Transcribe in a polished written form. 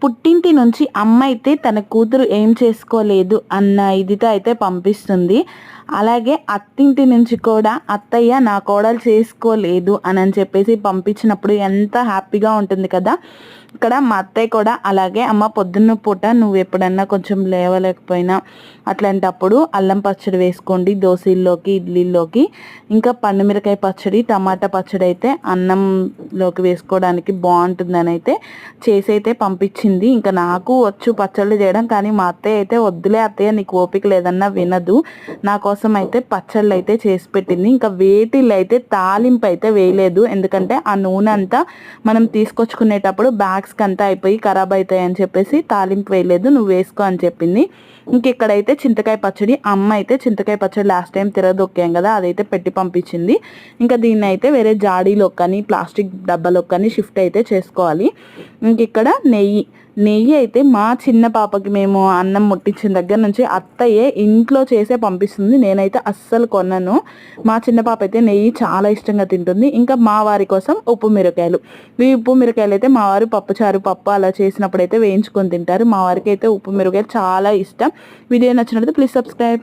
పుట్టింటి నుంచి అమ్మ అయితే తన కూతురు ఏం చేసుకోలేదు అన్న ఇదితో అయితే పంపిస్తుంది. అలాగే అత్తింటి నుంచి కూడా అత్తయ్య నా కోడలు చేసుకోలేదు అని చెప్పేసి పంపించినప్పుడు ఎంత హ్యాపీగా ఉంటుంది కదా. ఇక్కడ మా అత్తయ్య కూడా అలాగే, అమ్మ పొద్దున్న పూట నువ్వు ఎప్పుడన్నా కొంచెం లేవలేకపోయినా అట్లాంటప్పుడు అల్లం పచ్చడి వేసుకోండి దోశల్లోకి, ఇడ్లీల్లోకి. ఇంకా పండుమిరకాయ పచ్చడి, టమాటా పచ్చడి అయితే అన్నంలోకి వేసుకోవడానికి బాగుంటుందని అయితే చేసి అయితే పంపించింది. ఇంకా నాకు వచ్చు పచ్చళ్ళు చేయడం, కానీ మా అత్తయ్య అయితే వద్దులే అత్తయ్య నీకు ఓపిక లేదన్నా వినదు, నా కోసం అయితే పచ్చళ్ళు అయితే చేసి పెట్టింది. ఇంకా వేటిల్లో అయితే తాలింపు అయితే వేయలేదు, ఎందుకంటే ఆ నూనె అంతా మనం తీసుకొచ్చుకునేటప్పుడు బ్యాగ్స్కి అంతా అయిపోయి ఖరాబ్ అవుతాయి అని చెప్పేసి తాలింపు వేయలేదు, నువ్వు వేసుకో అని చెప్పింది. ఇంకెక్కడైతే చింతకాయ పచ్చడి, అమ్మ అయితే చింతకాయ పచ్చడి లాస్ట్ టైం తిరగదొక్కాం కదా అదైతే పెట్టి పంపించింది. ఇంకా దీన్ని అయితే వేరే జాడీలో కానీ ప్లాస్టిక్ డబ్బాలో కానీ షిఫ్ట్ అయితే చేసుకోవాలి. ఇంక ఇక్కడ నెయ్యి అయితే మా చిన్న పాపకి మేము అన్నం ముట్టించిన దగ్గర నుంచి అత్తయ్యే ఇంట్లో చేసే పంపిస్తుంది, నేనైతే అస్సలు కొనను. మా చిన్న పాప అయితే నెయ్యి చాలా ఇష్టంగా తింటుంది. ఇంకా మా వారి కోసం ఉప్పు మిరకాయలు, ఈ ఉప్పు మిరకాయలు అయితే మా వారు పప్పు అలా చేసినప్పుడు అయితే వేయించుకొని తింటారు. మా వారికి అయితే ఉప్పు మిరకాయలు చాలా ఇష్టం. వీడియో నచ్చినట్లయితే ప్లీజ్ సబ్స్క్రైబ్.